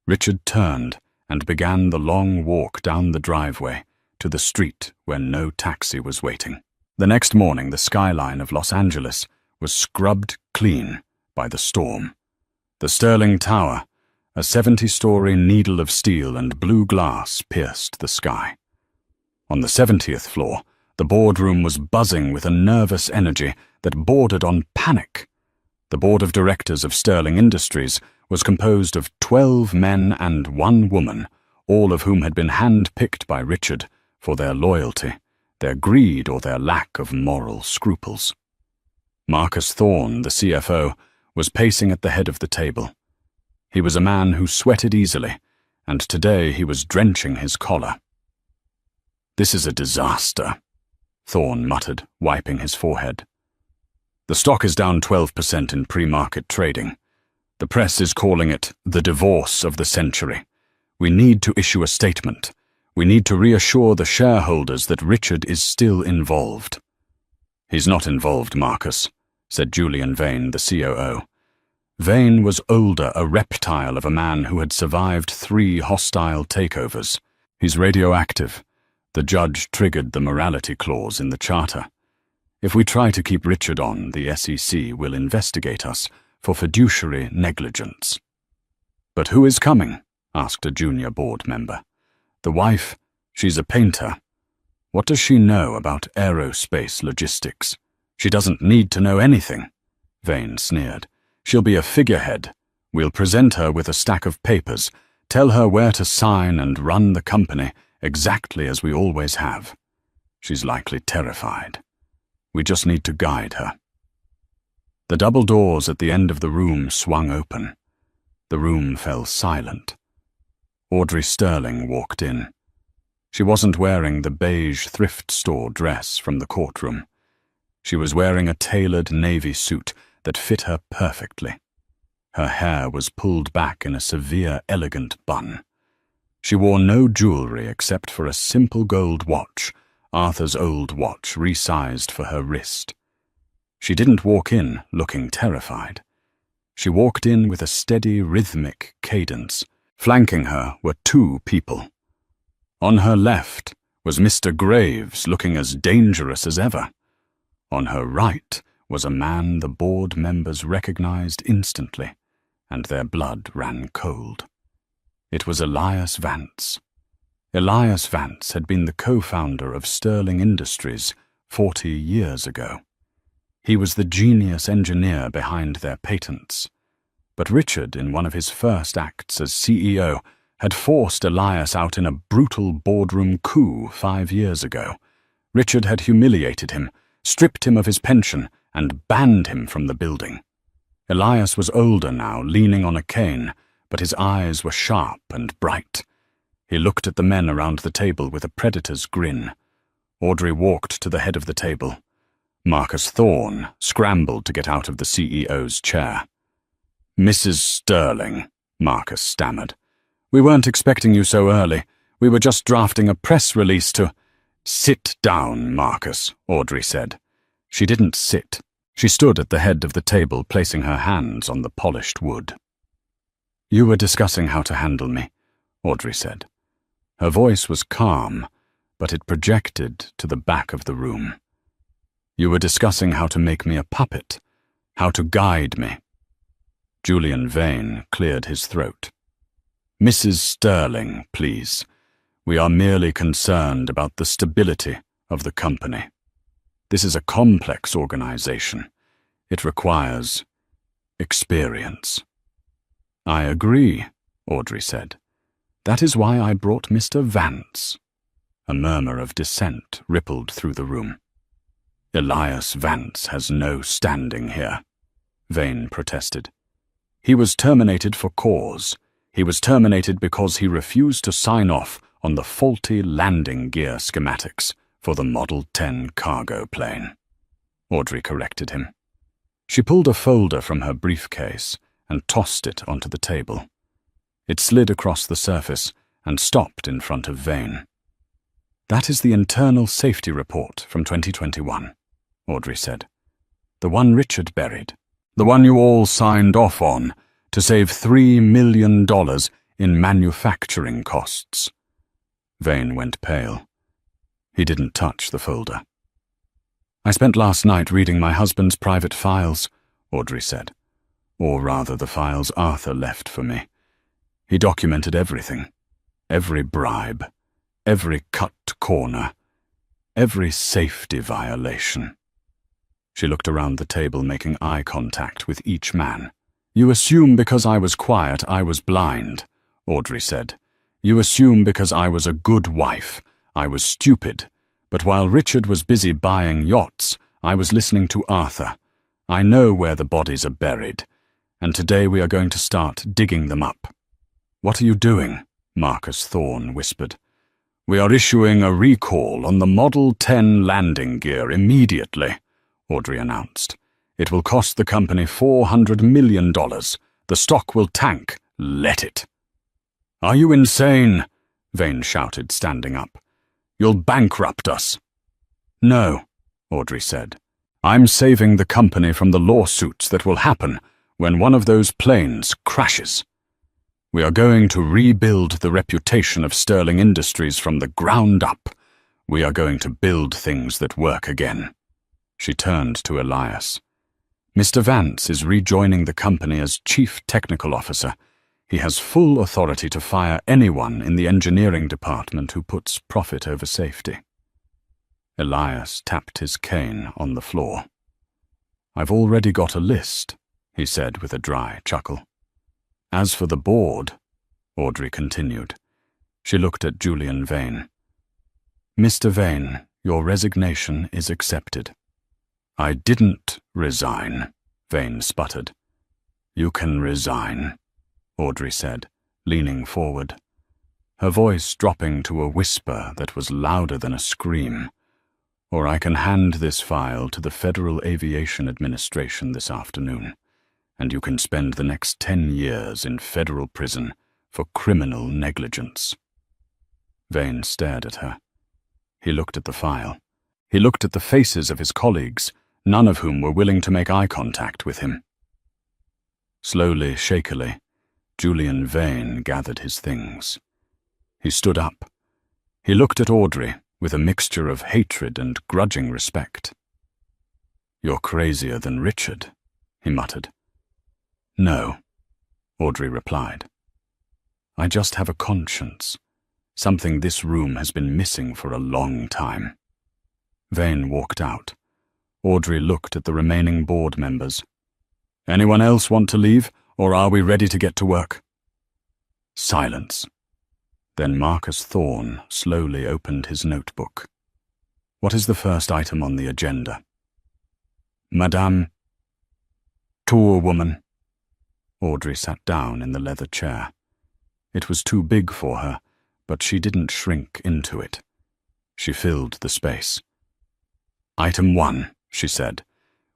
Richard turned and began the long walk down the driveway to the street where no taxi was waiting. The next morning, the skyline of Los Angeles was scrubbed clean by the storm. The Sterling Tower, a 70-story needle of steel and blue glass, pierced the sky. On the 70th floor, the boardroom was buzzing with a nervous energy that bordered on panic. The board of directors of Sterling Industries was composed of 12 men and 1 woman, all of whom had been hand-picked by Richard for their loyalty, their greed, or their lack of moral scruples. Marcus Thorne, the CFO, was pacing at the head of the table. He was a man who sweated easily, and today he was drenching his collar. "This is a disaster," Thorne muttered, wiping his forehead. "The stock is down 12% in pre-market trading. The press is calling it the divorce of the century. We need to issue a statement. We need to reassure the shareholders that Richard is still involved." "He's not involved, Marcus," said Julian Vane, the COO. Vane was older, a reptile of a man who had survived 3 hostile takeovers. "He's radioactive. The judge triggered the morality clause in the charter. If we try to keep Richard on, the SEC will investigate us for fiduciary negligence. "But who is coming?" asked a junior board member. "The wife? She's a painter. What does she know about aerospace logistics? She doesn't need to know anything," Vane sneered. "She'll be a figurehead. We'll present her with a stack of papers, tell her where to sign and run the company exactly as we always have. She's likely terrified. We just need to guide her." The double doors at the end of the room swung open. The room fell silent. Audrey Sterling walked in. She wasn't wearing the beige thrift store dress from the courtroom. She was wearing a tailored navy suit that fit her perfectly. Her hair was pulled back in a severe, elegant bun. She wore no jewelry except for a simple gold watch, Arthur's old watch resized for her wrist. She didn't walk in looking terrified. She walked in with a steady, rhythmic cadence. Flanking her were two people. On her left was Mr. Graves, looking as dangerous as ever. On her right was a man the board members recognized instantly, and their blood ran cold. It was Elias Vance. Elias Vance had been the co-founder of Sterling Industries 40 years ago. He was the genius engineer behind their patents. But Richard, in one of his first acts as CEO, had forced Elias out in a brutal boardroom coup 5 years ago. Richard had humiliated him, stripped him of his pension, and banned him from the building. Elias was older now, leaning on a cane, but his eyes were sharp and bright. He looked at the men around the table with a predator's grin. Audrey walked to the head of the table. Marcus Thorne scrambled to get out of the CEO's chair. "Mrs. Sterling," Marcus stammered. "We weren't expecting you so early. We were just drafting a press release to—" "Sit down, Marcus," Audrey said. She didn't sit. She stood at the head of the table, placing her hands on the polished wood. "You were discussing how to handle me," Audrey said. Her voice was calm, but it projected to the back of the room. "You were discussing how to make me a puppet, how to guide me." Julian Vane cleared his throat. "Mrs. Sterling, please. We are merely concerned about the stability of the company. This is a complex organization. It requires experience." "I agree," Audrey said. "That is why I brought Mr. Vance." A murmur of dissent rippled through the room. "Elias Vance has no standing here," Vane protested. "He was terminated for cause. He was terminated because he refused to sign off on the faulty landing gear schematics for the Model 10 cargo plane." Audrey corrected him. She pulled a folder from her briefcase and tossed it onto the table. It slid across the surface and stopped in front of Vane. "That is the internal safety report from 2021, Audrey said. "The one Richard buried. The one you all signed off on to save $3 million in manufacturing costs." Vane went pale. He didn't touch the folder. "I spent last night reading my husband's private files," Audrey said. "Or rather, the files Arthur left for me. He documented everything. Every bribe. Every cut corner. Every safety violation." She looked around the table, making eye contact with each man. "You assume because I was quiet I was blind," Audrey said. "You assume because I was a good wife I was stupid. But while Richard was busy buying yachts, I was listening to Arthur. I know where the bodies are buried, and today we are going to start digging them up." "What are you doing?" Marcus Thorne whispered. "We are issuing a recall on the Model 10 landing gear immediately," Audrey announced. "It will cost the company $400 million. The stock will tank. Let it." "Are you insane?" Vane shouted, standing up. "You'll bankrupt us." "No," Audrey said. "I'm saving the company from the lawsuits that will happen when one of those planes crashes. We are going to rebuild the reputation of Sterling Industries from the ground up, We are going to build things that work again. She turned to Elias. Mr. Vance is rejoining the company as Chief Technical Officer. He has full authority to fire anyone in the engineering department who puts profit over safety. Elias tapped his cane on the floor. I've already got a list, he said with a dry chuckle. As for the board, Audrey continued. She looked at Julian Vane. Mr. Vane, your resignation is accepted. I didn't resign, Vane sputtered. You can resign, Audrey said, leaning forward, her voice dropping to a whisper that was louder than a scream. Or I can hand this file to the Federal Aviation Administration this afternoon, and you can spend the next 10 years in federal prison for criminal negligence. Vane stared at her. He looked at the file. He looked at the faces of his colleagues, none of whom were willing to make eye contact with him. Slowly, shakily, Julian Vane gathered his things. He stood up. He looked at Audrey with a mixture of hatred and grudging respect. You're crazier than Richard, he muttered. No, Audrey replied. I just have a conscience, something this room has been missing for a long time. Vane walked out. Audrey looked at the remaining board members. Anyone else want to leave, or are we ready to get to work? Silence. Then Marcus Thorne slowly opened his notebook. What is the first item on the agenda? Madame. Tall woman. Audrey sat down in the leather chair. It was too big for her, but she didn't shrink into it. She filled the space. Item 1, she said.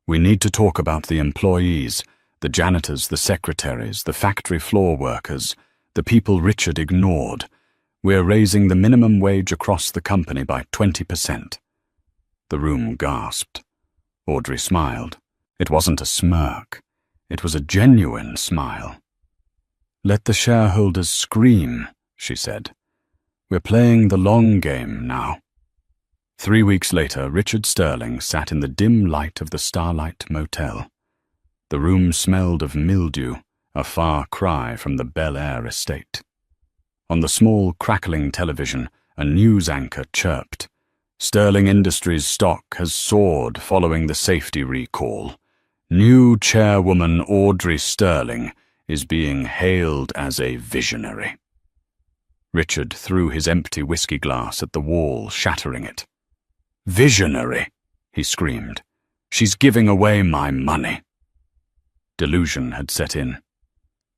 We need to talk about the employees, the janitors, the secretaries, the factory floor workers, the people Richard ignored. We're raising the minimum wage across the company by 20%. The room gasped. Audrey smiled. It wasn't a smirk. It was a genuine smile. Let the shareholders scream, she said. We're playing the long game now. 3 weeks later, Richard Sterling sat in the dim light of the Starlight Motel. The room smelled of mildew, a far cry from the Bel Air estate. On the small, crackling television, a news anchor chirped. Sterling Industries stock has soared following the safety recall. New chairwoman Audrey Sterling is being hailed as a visionary. Richard threw his empty whiskey glass at the wall, shattering it. Visionary, he screamed. She's giving away my money. Delusion had set in.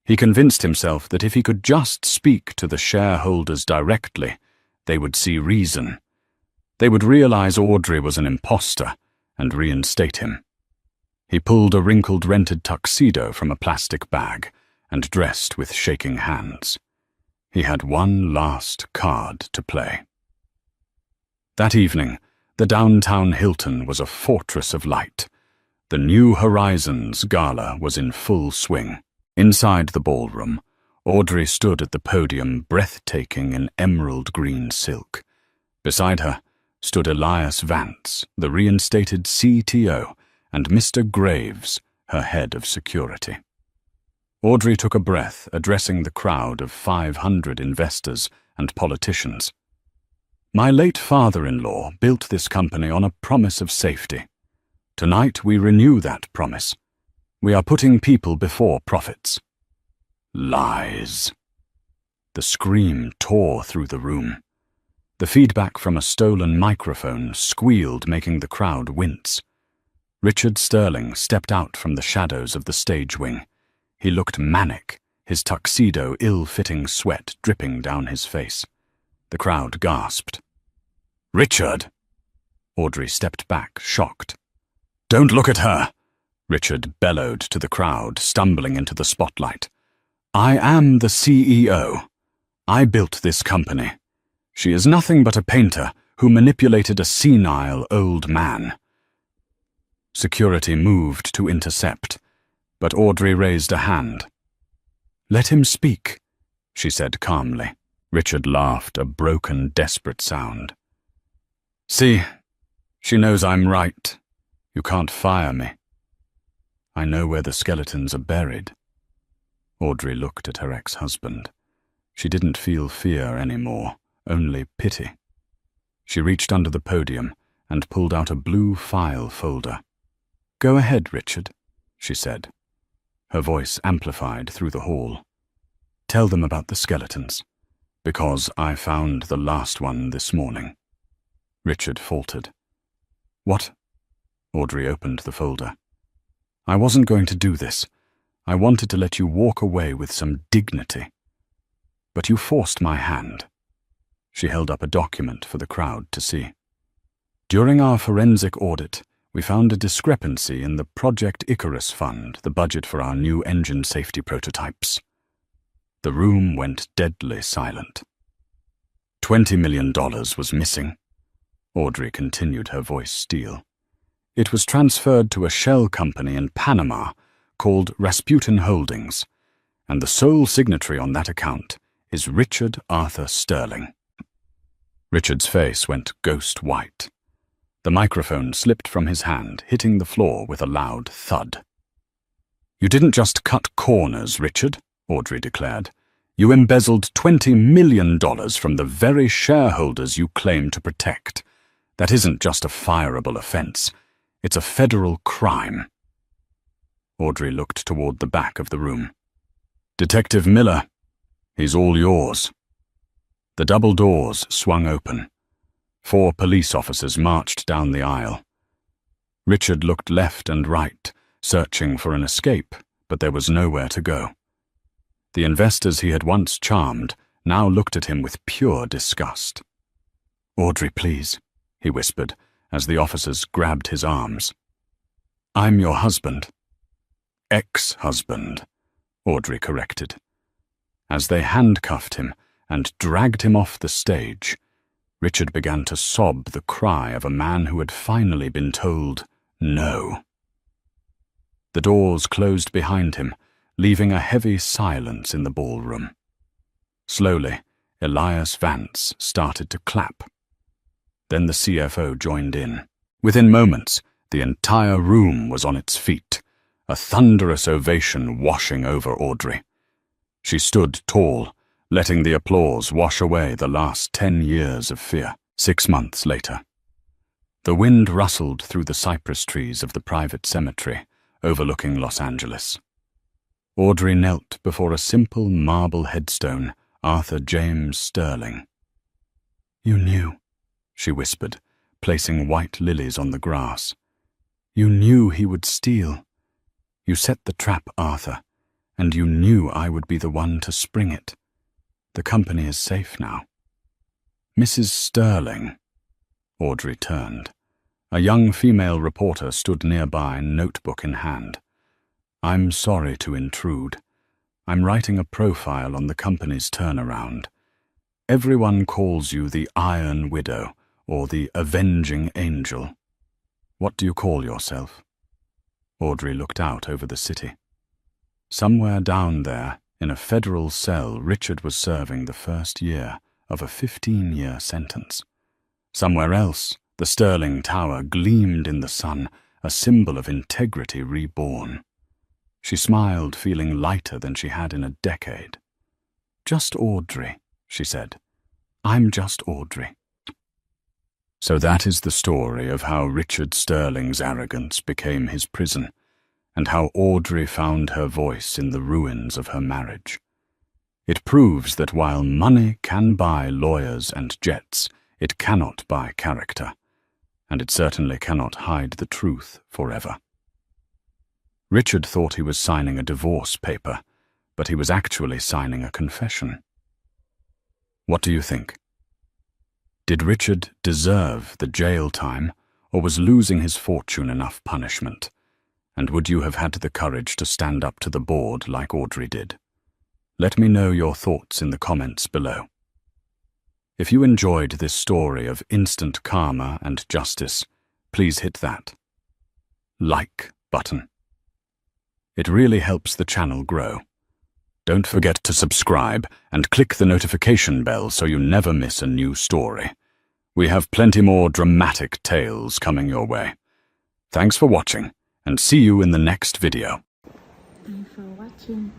He convinced himself that if he could just speak to the shareholders directly, they would see reason. They would realize Audrey was an imposter and reinstate him. He pulled a wrinkled rented tuxedo from a plastic bag and dressed with shaking hands. He had one last card to play. That evening, the downtown Hilton was a fortress of light. The New Horizons gala was in full swing. Inside the ballroom, Audrey stood at the podium, breathtaking in emerald green silk. Beside her stood Elias Vance, the reinstated CTO, and Mr. Graves, her head of security. Audrey took a breath, addressing the crowd of 500 investors and politicians. My late father-in-law built this company on a promise of safety. Tonight we renew that promise. We are putting people before profits. Lies. The scream tore through the room. The feedback from a stolen microphone squealed, making the crowd wince. Richard Sterling stepped out from the shadows of the stage wing. He looked manic, his tuxedo ill-fitting sweat dripping down his face. The crowd gasped. Richard! Audrey stepped back, shocked. Don't look at her! Richard bellowed to the crowd, stumbling into the spotlight. I am the CEO. I built this company. She is nothing but a painter who manipulated a senile old man. Security moved to intercept, but Audrey raised a hand. Let him speak, she said calmly. Richard laughed, a broken, desperate sound. See, she knows I'm right. You can't fire me. I know where the skeletons are buried. Audrey looked at her ex-husband. She didn't feel fear anymore, only pity. She reached under the podium and pulled out a blue file folder. "Go ahead, Richard," she said. Her voice amplified through the hall. "Tell them about the skeletons, because I found the last one this morning." Richard faltered. "What?" Audrey opened the folder. "I wasn't going to do this. I wanted to let you walk away with some dignity. But you forced my hand." She held up a document for the crowd to see. "During our forensic audit, we found a discrepancy in the Project Icarus Fund, the budget for our new engine safety prototypes." The room went deadly silent. $20 million was missing. Audrey continued, her voice steel. "It was transferred to a shell company in Panama called Rasputin Holdings, and the sole signatory on that account is Richard Arthur Sterling." Richard's face went ghost white. The microphone slipped from his hand, hitting the floor with a loud thud. "You didn't just cut corners, Richard," Audrey declared. "You embezzled $20 million from the very shareholders you claim to protect. That isn't just a fireable offense. It's a federal crime." Audrey looked toward the back of the room. "Detective Miller, he's all yours." The double doors swung open. 4 police officers marched down the aisle. Richard looked left and right, searching for an escape, but there was nowhere to go. The investors he had once charmed now looked at him with pure disgust. "Audrey, please," he whispered, as the officers grabbed his arms. "I'm your husband." "Ex-husband," Audrey corrected. As they handcuffed him and dragged him off the stage, Richard began to sob the cry of a man who had finally been told no. The doors closed behind him, leaving a heavy silence in the ballroom. Slowly, Elias Vance started to clap. Then the CFO joined in. Within moments, the entire room was on its feet, a thunderous ovation washing over Audrey. She stood tall, letting the applause wash away the last 10 years of fear. 6 months later. The wind rustled through the cypress trees of the private cemetery overlooking Los Angeles. Audrey knelt before a simple marble headstone, Arthur James Sterling. "You knew," she whispered, placing white lilies on the grass. "You knew he would steal. You set the trap, Arthur, and you knew I would be the one to spring it. The company is safe now." "Mrs. Sterling." Audrey turned. A young female reporter stood nearby, notebook in hand. "I'm sorry to intrude. I'm writing a profile on the company's turnaround. Everyone calls you the Iron Widow or the Avenging Angel. What do you call yourself?" Audrey looked out over the city. Somewhere down there, in a federal cell, Richard was serving the first year of a 15-year sentence. Somewhere else, the Sterling Tower gleamed in the sun, a symbol of integrity reborn. She smiled, feeling lighter than she had in a decade. "Just Audrey," she said. "I'm just Audrey." So that is the story of how Richard Sterling's arrogance became his prison, and how Audrey found her voice in the ruins of her marriage. It proves that while money can buy lawyers and jets, it cannot buy character, and it certainly cannot hide the truth forever. Richard thought he was signing a divorce paper, but he was actually signing a confession. What do you think? Did Richard deserve the jail time, or was losing his fortune enough punishment? And would you have had the courage to stand up to the board like Audrey did? Let me know your thoughts in the comments below. If you enjoyed this story of instant karma and justice, please hit that like button. It really helps the channel grow. Don't forget to subscribe and click the notification bell so you never miss a new story. We have plenty more dramatic tales coming your way. Thanks for watching, and see you in the next video. Thanks for watching.